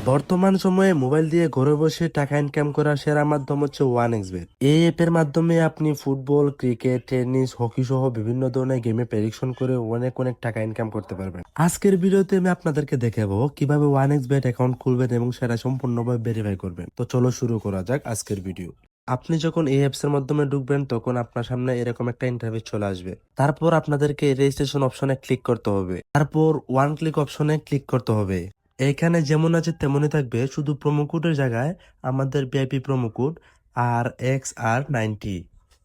বর্তমান সময়ে মোবাইল দিয়ে ঘরে বসে টাকা ইনকাম করার সেরা মাধ্যম হচ্ছে OneXBet। এই অ্যাপের মাধ্যমে আপনি ফুটবল, ক্রিকেট, টেনিস, হকি সহ বিভিন্ন ধরনের গেমে প্রেডিকশন করে অনেক অনেক টাকা ইনকাম করতে পারবেন। আজকের ভিডিওতে আমি আপনাদেরকে দেখাবো কিভাবে OneXBet অ্যাকাউন্ট খুলবেন এবং সেটা সম্পূর্ণভাবে ভেরিফাই করবেন। তো চলো শুরু করা যাক আজকের ভিডিও। আপনি যখন এই অ্যাপস এর মাধ্যমে ঢুকবেন তখন আপনার সামনে এরকম একটা ইন্টারফেস চলে আসবে। তারপর আপনাদেরকে রেজিস্ট্রেশন অপশনে ক্লিক করতে হবে। তারপর ওয়ান ক্লিক অপশনে ক্লিক করতে হবে। এইখানে যেমন আছে তেমনই থাকবে, শুধু প্রোমো কোডের জায়গায় আমাদের ভিআইপি প্রোমো কোড RXR90।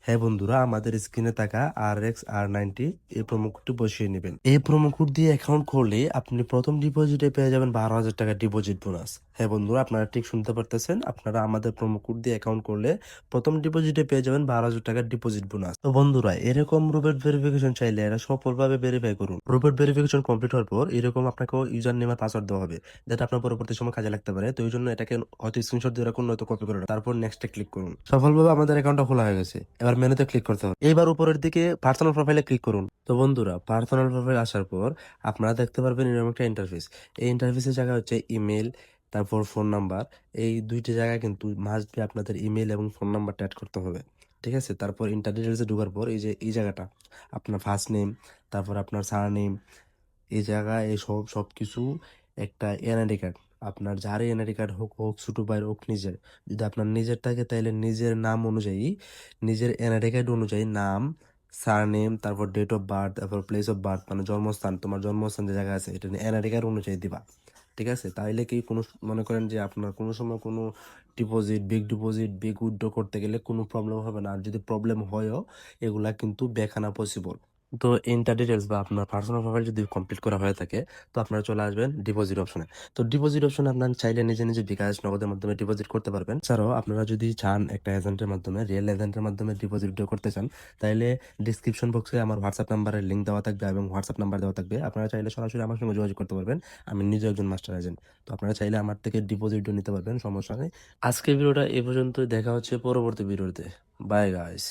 হ্যাঁ বন্ধুরা, আমাদের স্ক্রিনে থাকা RXR90 এই প্রোমো কোডটি বসিয়ে নেবেন। এই প্রোমো কোড দিয়ে অ্যাকাউন্ট করলে আপনি প্রথম ডিপোজিটে পেয়ে যাবেন 12,000 টাকা ডিপোজিট বোনাস। হ্যাঁ বন্ধুরা, আপনারা ঠিক শুনতে পারতেছেন, আপনারা আমাদের প্রোমো কোড দিয়ে অ্যাকাউন্ট করলে প্রথম ডিপোজিটে পেয়ে যাবেন 12,000 টাকার ডিপোজিট বোনাস। তো বন্ধুরা, এরকম রোবট ভেরিফিকেশন চাইলে এরা সফলভাবে ভেরিফাই করুন। রোবট ভেরিফিকেশন কমপ্লিট হওয়ার পর এরকম আপনাকে ইউজার নেম আর পাসওয়ার্ড দেওয়া হবে, যেটা আপনার পরবর্তী সময় কাজে লাগতে পারে। তো এই জন্য এটাকে হয়তো স্ক্রিনশট দিয়ে রাখুন, নয়তো কপি করে রাখুন। তারপর নেক্সটে ক্লিক করুন। সফলভাবে আমাদের অ্যাকাউন্টটা খোলা হয়ে গেছে। এবার মেনুতে ক্লিক করতে হবে। এবার উপরের দিকে পার্সোনাল প্রোফাইলে ক্লিক করুন। তো বন্ধুরা, পার্সোনাল প্রোফাইল আসার পর আপনারা দেখতে পারবেন এরকম একটা ইন্টারফেস। এই ইন্টারফেসের জায়গা হচ্ছে ইমেল, তারপর ফোন নাম্বার। এই দুইটি জায়গায় কিন্তু মাস্ট বি আপনাদের ইমেল এবং ফোন নাম্বারটা অ্যাড করতে হবে। ঠিক আছে? তারপর ইন্টার ডিটেলসে ঢোকার পর এই যে এই জায়গাটা, আপনার ফার্স্ট নেম, তারপর আপনার সার নেম, এই জায়গায় এই সবকিছু একটা এনআইডি কার্ড, আপনার যারই এনআইডি কার্ড হোক হোক ছোট ভাইয়ের হোক নিজের, যদি আপনার নিজের থাকে তাহলে নিজের নাম অনুযায়ী, নিজের এনআইডি কার্ড অনুযায়ী নাম, সারনেম, তারপর ডেট অফ বার্থ, তারপর প্লেস অফ বার্থ মানে জন্মস্থান, তোমার জন্মস্থান যে জায়গায় আছে এটা এনআইডি কার্ড অনুযায়ী দিবা। ঠিক আছে? তাইলে কি কোনো মনে করেন যে আপনার কোনো সময় কোনো ডিপোজিট, বিগ উইথড্র করতে গেলে কোনো প্রবলেম হবে না। আর যদি প্রবলেম হয়ও, এগুলা কিন্তু ব্যাক আনা পসিবল। তো ইন্টার ডিটেলস বা আপনার পার্সোনাল প্রোফাইল যদি কমপ্লিট করা হয়ে থাকে, তো আপনারা চলে আসবেন ডিপোজিট অপশনে। তো ডিপোজিট অপশনে আপনার চাইলে নিজে নিজে বিকাশ নগদের মাধ্যমে ডিপোজিট করতে পারবেন। এছাড়াও আপনারা যদি চান একটা এজেন্টের মাধ্যমে, রিয়েল এজেন্টের মাধ্যমে ডিপোজিট করতে চান, তাইলে ডিসক্রিপশন বক্সে আমার হোয়াটসঅ্যাপ নাম্বারের লিঙ্ক দেওয়া থাকবে এবং হোয়াটসঅ্যাপ নাম্বার দেওয়া থাকবে। আপনারা চাইলে সরাসরি আমার সঙ্গে যোগাযোগ করতে পারবেন। আমি নিজে একজন মাস্টার এজেন্ট। তো আপনারা চাইলে আমার থেকে ডিপোজিটও নিতে পারবেন, সমস্যা নেই। আজকের ভিডিওটা এ পর্যন্ত, দেখা হচ্ছে পরবর্তী ভিডিওতে। Bye guys.